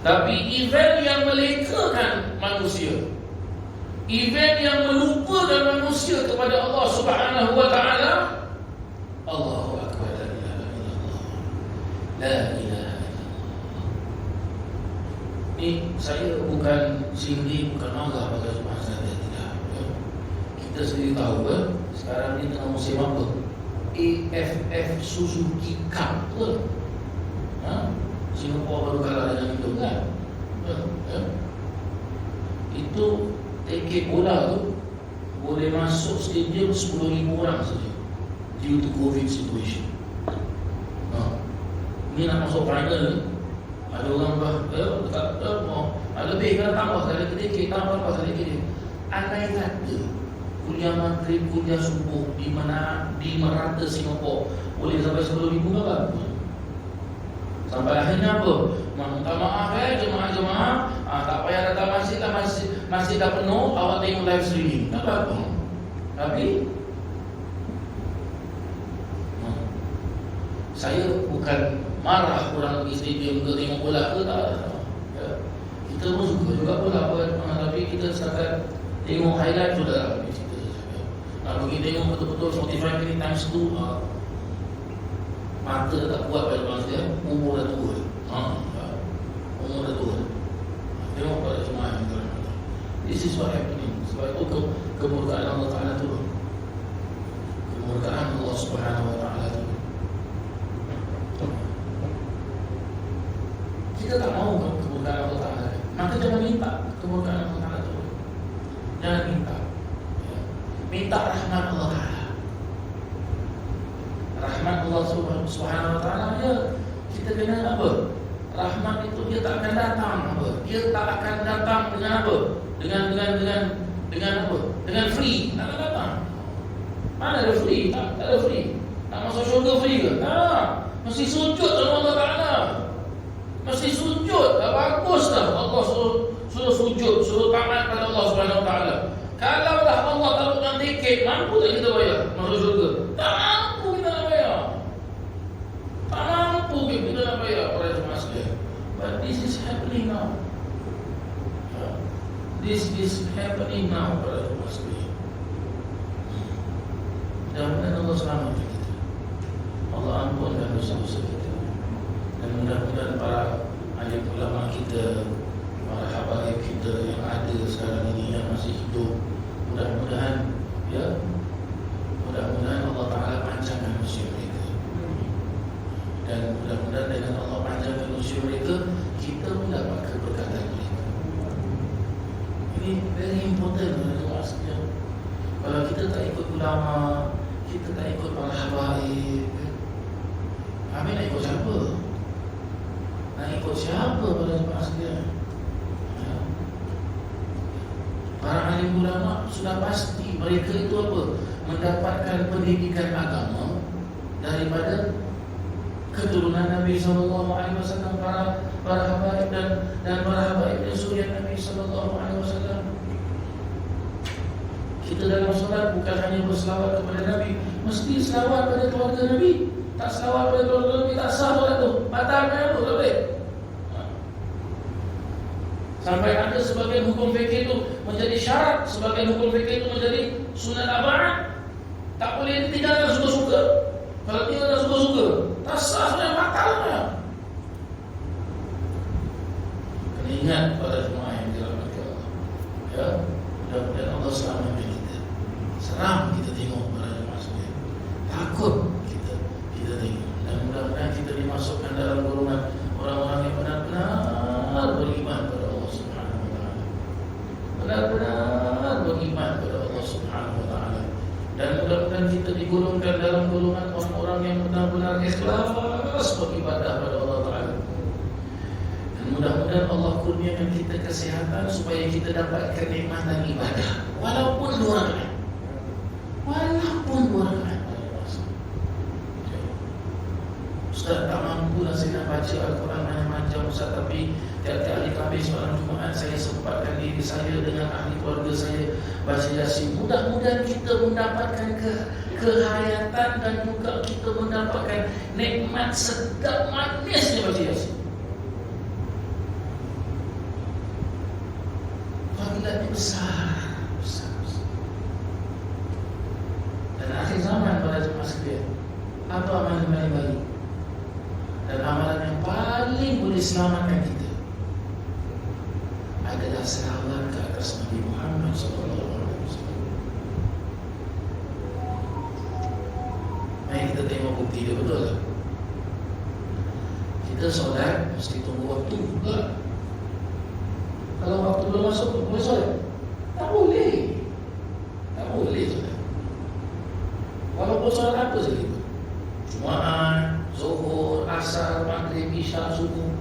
Tapi event yang melekakan manusia, event yang melupakan manusia kepada Allah Subhanahu wa taala, Allahu akbar, la ilaha illallah, la ilaha illallah. Ini saya bukan sini, bukan Allah pada jemaah saya, tidak. Kita sendiri tahu sekarang ini tengah musim apa? AFF Suzuki Cup tu. Singapura baru kalah dengan itu kan? Itu tiket bola tu boleh masuk stadium 10,000 orang saja due to COVID situation. Ini nak masuk final ni, ada orang dekat ada lebih kena tambah sekali tiket, tambah pasal tiket. Andai kata kuliah maghrib, kuliah subuh di merata Singapura boleh sampai 10,000 kan? Sampai akhirnya apa? Minta maaf jemaah-jemaah, tak payah datang masjid lah, masjid dah penuh, awak tengok live streaming, tak apa. Tapi saya bukan marah orang pergi stadium ke tengok bola ke, tak. Kita pun suka juga bola, tapi kita setakat tengok highlight sudah. Nak pergi tengok betul-betul 45 minit times 2, mata tak kuat pada masa umur dah tua. Umur dah tua. Tengok pada jemaah yang terhormat. This is what happening. Sebab itu kemurkaan Allah Ta'ala tu, kemurkaan Allah Subhanahu wa Ta'ala tu. Kita tak mahu kemurkaan Allah Ta'ala, maka jangan minta kemurkaan Allah Ta'ala tu. Jangan minta. Minta rahmat Allah Ta'ala. Rahmat Allah Subhanahu wa Ta'ala, ya, kita kena apa? Rahmat itu dia tak akan datang apa? Dia tak akan datang dengan apa? Dengan apa? Dengan free, tak akan datang. Mana ada free? Tak ada free. Nak masuk syurga free ke? Tak. Mesti sujud sama Allah Ta'ala. Mesti sujud. Dah bagus dah Allah suruh sujud, suruh taat pada Allah Subhanahu wa Ta'ala. Kalau dah Allah taruhkan tiket, mampu tak kita bayar masuk syurga? Tak mampu kita nak bayar. Tak mampu kita nak bayar para jemaah sekalian. But this is happening now. This is happening now para jemaah sekalian. Mudah-mudahan Allah selamatkan kita. Allah ampunkan dosa-dosa kita. Dan mudah-mudahan para alim ulama kita, para habaib kita yang ada sekarang ini, yang masih hidup, mudah-mudahan Allah Ta'ala panjangkan usia mereka. Dan mudah-mudahan dengan Allah panjangkan usia mereka, kita mendapat keberkatan mereka. Ini very important. Kalau kita tak ikut ulama, kita tak ikut para habaib, kami nak ikut siapa? Nak ikut siapa pada jemaah sekalian? Para alim ulama sudah pasti mereka itu apa? Mendapatkan pendidikan agama daripada keturunan Nabi SAW, para habaib dan para habaib dan suriat Nabi SAW. Kita dalam solat bukan hanya berselawat kepada Nabi, mesti selawat pada keluarga Nabi. Tak selawat pada keluarga Nabi, tak sah solat tu. Batalkan apa? Tak boleh. Sampai ada sebagian hukum fikih itu menjadi syarat, sebagian hukum fikih itu menjadi sunat abad. Tak boleh ditinggalkan suka-suka. Kalau tinggalkan suka-suka, tak sah, sudah batalnya. Kena ingat pada jemaah yang dirahmati Allah. Ya, seram kita tengok para jemaah sekalian. Takut kita tengok. Dan mudah-mudahan kita dimasukkan dalam golongan orang-orang yang benar-benar beriman kepada Allah Subhanahu wa taala. Benar-benar beriman kepada Allah Subhanahu wa taala. Dan mudah-mudahan kita digolongkan dalam golongan orang-orang yang benar-benar ikhlas beribadah kepada Allah taala. Dan mudah-mudahan Allah kurniakan kita kesehatan supaya kita dapatkan nikmatan ibadah walaupun 2 rakaat. Walaupun 2 rakaat. Ustaz, tak mampu lah saya nak baca Al-Quran macam-macam Ustaz, tapi tiap-tiap hari Khamis malam Jumaat saya sempatkan diri saya dengan ahli keluarga saya baca Yasin. Mudah-mudahan kita mendapatkan kehayatan dan juga kita mendapatkan nikmat sedap manisnya baca Yasin. Fadilatnya besar. Dan akhir zaman pada jemaah sekalian, apa amalan yang paling baik? Dan amalan yang paling boleh selamatkan kita adalah selawat ke atas Nabi Muhammad SAW. Mari kita tengok bukti dia, betul tak? Kita solat mesti tunggu waktu juga. Kalau waktu belum masuk, boleh solat? Tak boleh. Tak boleh solat. Walaupun solat apa saja, Jumaat, Zuhur, Asar, Maghrib, Isya, Subuh,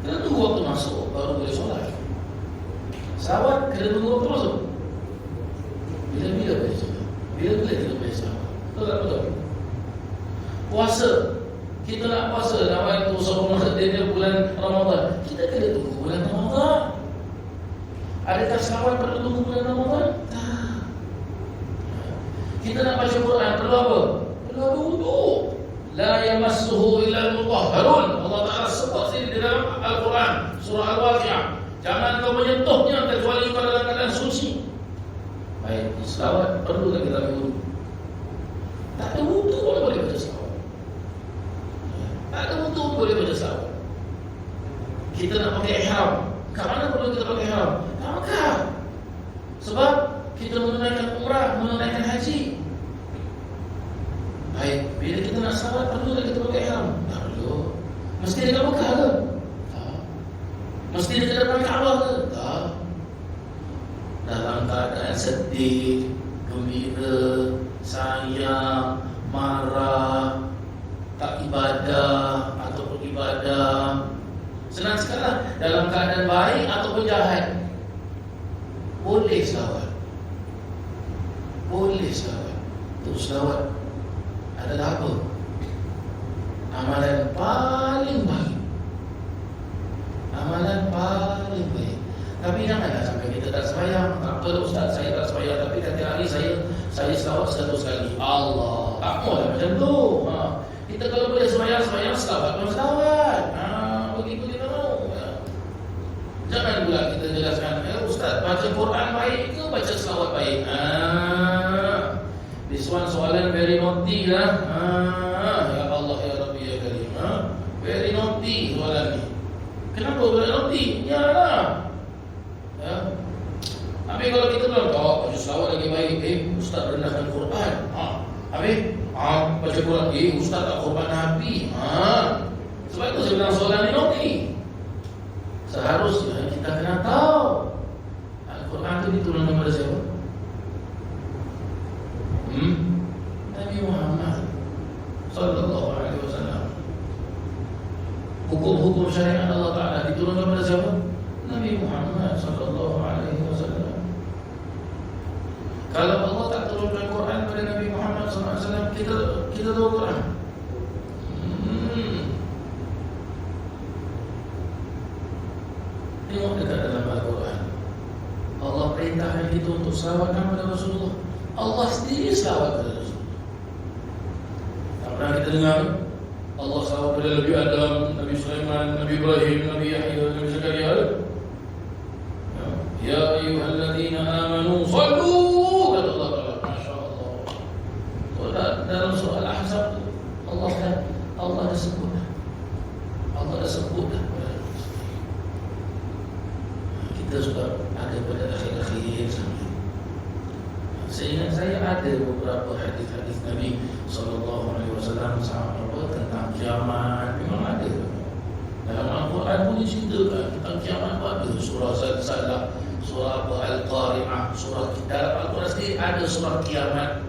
kena tunggu waktu masuk baru boleh solat. Selawat kena tunggu waktu masuk. Bila-bila boleh solat, bila-bila kita boleh selawat. Betul tak betul? Puasa, kita nak puasa, nak waktu sebelum dia bulan Ramadan, kita kena tunggu bulan Ramadan. Adakah selawat perlu tunggu bulan Ramadan? Tak. Kita nak baca Quran perlu apa? Perlu wuduk. La yamassuhu illa al-mutahharun. Allah Ta'ala sebut sini di dalam Al-Quran surah Al-Waqi'ah, jangan kau menyentuhnya kecuali kau dalam keadaan suci. Baik, selawat perlu tak kita wuduk? Tak ada wuduk pun boleh baca selawat. Tak ada wuduk pun boleh baca selawat. Kita nak pakai ihram, kat mana perlu kita pakai ihram? Tak Makkah. Sebab kita menunaikan umrah, menunaikan haji. Baik, bila kita nak selawat perlu tak kita pakai ihram? Tak perlu. Mesti dekat Mekah ke? Tak. Mesti dekat depan Kaabah ke? Tak. Dalam keadaan sedih, gembira, sayang, marah, tak ibadah ataupun ibadah, senang sekali. Dalam keadaan baik ataupun jahat, boleh selawat. Boleh selawat. Untuk selawat adalah apa? Amalan paling baik. Amalan paling baik. Tapi janganlah sampai kita tak sembahyang. Tak apa Ustaz, saya tak sembahyang, tapi setiap hari saya selawat 100 kali. Allah, tak maulah macam tu. Kita kalau boleh sembahyang, selawat pun selawat. Begitu kita mau. Jangan pula kita jelaskan, Ustaz, baca Quran baik ke baca selawat baik? This one soalan very naughty lah. Ya Allah, ya Rabbi, ya Karim. Very naughty soalan ni. Kenapa very naughty? Ya lah. Ya. Habis kalau kita bilang, baca selawat lagi baik. Ustaz rendahkan Quran. Habis baca Quran. Ustaz tak korban Nabi. Sebab itu saya bilang soalan ni naughty. Seharusnya kita kena tahu Al-Quran itu diturunkan kepada siapa? Nabi Muhammad sallallahu alaihi wasallam. Hukum-hukum syariat Allah Ta'ala diturunkan kepada siapa? Nabi Muhammad sallallahu alaihi wasallam. Kalau Allah tak turunkan Quran kepada Nabi Muhammad sallallahu alaihi wasallam, kita tahu Quran. Tengok dekat dalam Al-Quran, Allah perintahkan kita untuk selawat kepada Rasulullah. Allah sendiri selawat kepada Rasulullah. Tak pernah kita dengar Allah selawat kepada Nabi Adam, Nabi Sulaiman, Nabi Ibrahim, Nabi Yahya, Nabi Zakaria. Ya ayyuhalladzina amanu sallu, kata Allah Ta'ala. Masya Allah. Dalam surah Al-Ahzab Allah dah sebut. Allah dah sebut dah. Kita sudah ada pada akhir-akhir sampai. Seingat saya ada beberapa hadis-hadis Nabi sallallahu alaihi wasallam tentang kiamat. Memang ada. Dalam Al-Quran pun diceritakan tentang kiamat ada. Surah Zalzalah, surah Al-Qari'ah, surah dalam Al-Quran sendiri ada surah kiamat.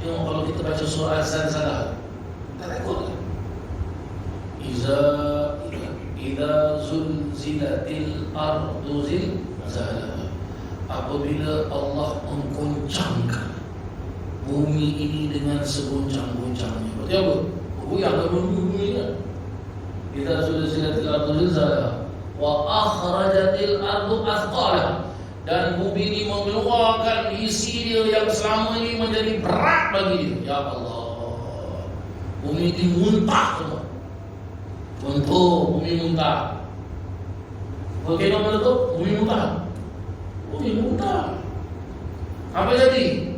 Tengok kalau kita baca surah Zalzalah, tak takut kan? Iza zulzilatil ardu zilzalaha. Apabila Allah menggoncangkan bumi ini dengan segoncang-goncangnya. Berarti apa? Goyang bumi kan? Iza zulzilatil ardu zilzalaha wa akhrajatil ardu athqalaha. Dan bumi ini mengeluarkan isi dia yang selama ini menjadi berat bagi dia. Ya Allah, bumi ini muntah semua. Contoh, bumi muntah. Volcano meletup, bumi muntah. Bumi muntah. Apa jadi?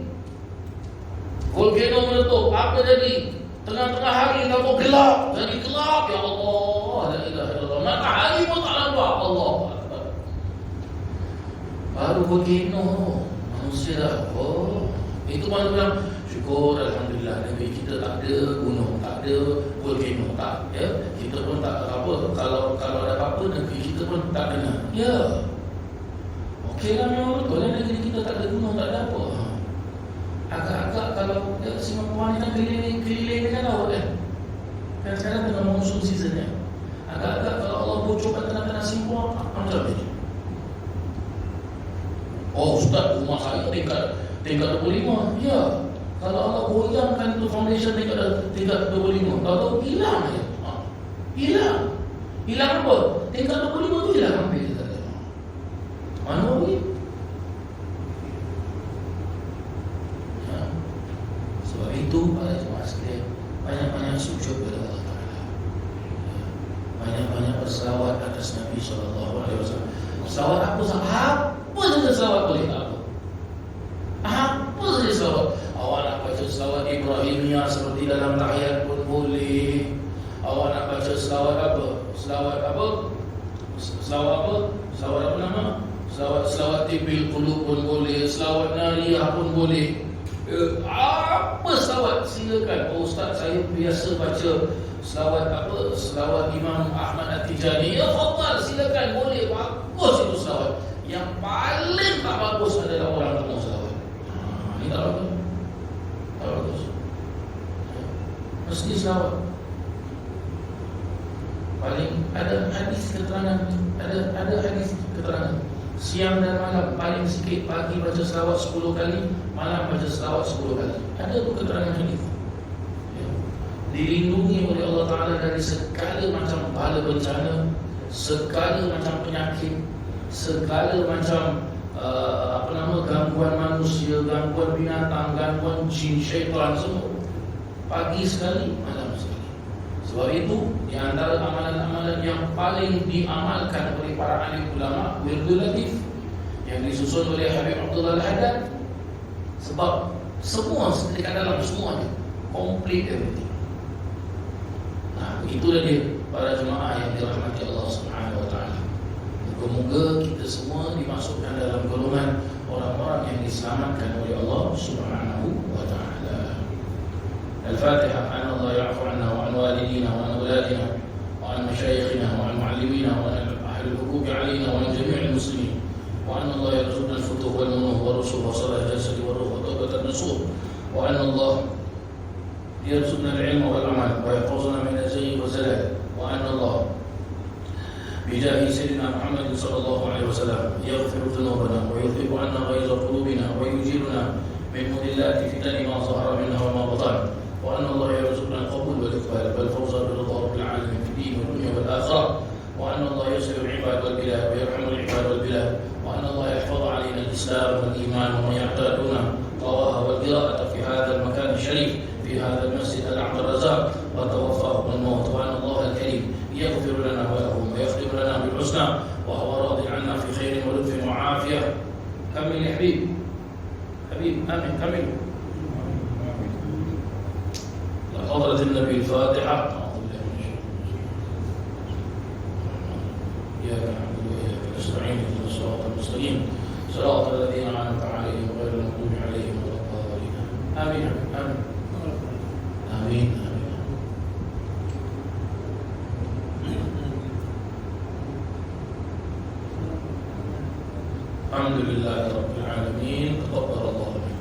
Volcano meletup, apa jadi? Tengah-tengah hari kamu gelap, jadi gelap. Ya Allah, la ilaha illallah. Matahari pun tak nampak. Allah. Baru volcano manusia dah. Oh, itu mana bilang syukur alhamdulillah negeri kita tak ada gunung, tak ada volcano, tak ya. Kita pun tak apa, kalau ada apa-apa negeri kita pun tak kena. Ya. Okeylah, memang betul lah negeri kita tak ada gunung, tak ada apa. Agak-agak kalau ya, Singapura ni kan keliling dengan laut kan. Kan sekarang tengah monsoon season ya. Agak-agak kalau Allah bocorkan tengah-tengah Singapura, macam ni. Oh Ustaz, rumah saya tingkat 25. Ya, kalau Allah goyangkan itu foundation tingkat 25, kalau hilang ya. Hilang apa? Tingkat 25 tu hilang hampir. Mana boleh? Ya. Sebab itu para jemaah sekalian, banyak-banyak sujud kepada Allah Ta'ala. Ya. Banyak-banyak berselawat atas Nabi SAW. Selawat apa sahaja? Apa saja selawat boleh tak apa? Apa saja selawat. Awak nak baca selawat Ibrahimiyah seperti dalam tahiyat pun boleh. Awak nak baca selawat apa? Selawat apa? Selawat apa nama? Selawat Tibil Qulub pun boleh. Selawat Nariyah pun boleh. Apa selawat silakan. Oh Ustaz, saya biasa baca selawat apa? Selawat Imam Ahmad At-Tijani. Ya fadal, silakan, boleh. Bagus itu selawat. Yang paling tak bagus adalah orang tak mau selawat. Ini tak bagus. Tak bagus. Mesti selawat. Paling ada hadis keterangan, ada hadis keterangan. Siang dan malam paling sikit, pagi baca selawat 10 kali, malam baca selawat 10 kali. Ada tu keterangan hadis. Ya. Dilindungi oleh Allah Ta'ala dari segala macam bala bencana, segala macam penyakit, segala macam gangguan manusia, gangguan binatang, gangguan jin, syaitan, semua. Pagi sekali, malam sekali. Sebab itu, di antara amalan-amalan yang paling diamalkan oleh para alim ulama, Wirdul Latif, yang disusun oleh Habib Abdullah Al-Haddad. Sebab semua dekat dalam semuanya, complete everything. Nah, itulah dia para jemaah yang dirahmati Allah Subhanahu Wa Taala. Moga-moga kita semua dimasukkan dalam golongan orang-orang yang diselamatkan oleh Allah Subhanahu Wa Taala. Al-Fatihah. An Allah ya'fu anna wa an walidina wa an auladina wa an masyayikhina wa an mu'allimina wa an ahli al-huquq 'alaina wa an jami' al-muslimin. Wa an Allah yarzuqna al-futuh wal munuh wa rusul wa salah jasad wa ruh wa tawbat an-nusur. Wa an Allah yarzuqna al-'ilma wal 'amal wa yahfazna min az-zayg wa zalal. Wa an Allah بجاه سيدنا محمد صلى الله عليه وسلم يغفر ذنوبنا ويذهب عنا غيظ قلوبنا ويجيرنا من مضلات فتن ما ظهر منها وما بطن. وأن الله يرزقنا القبول والإقبال والفوز برضا رب العالمين في الدين والدنيا والآخرة. وأن الله يسر العباد والبلاد ويرحم العباد والبلاد. وأن الله يحفظ علينا الإسلام والإيمان ومن يعتادون طواها والقراءة في هذا المكان الشريف في هذا المسجد الأعظم الرزاق وتوفاهم الموت. وأن الله الكريم يغفر لنا ولهم ويختم لنا بالحسنى وهو راض عنا في خير ولطف وعافية. كمل يا حبيب. آمين. كمل. حضرة النبي الفاتحة. إياك نعبد وإياك نستعين اهدنا الصراط المستقيم صراط الذين أنعمت عليهم غير المغضوب عليهم ولا الضالين. Amin. Amin. Amin. Alhamdulillahirabbil alamin. Taqabbalallahu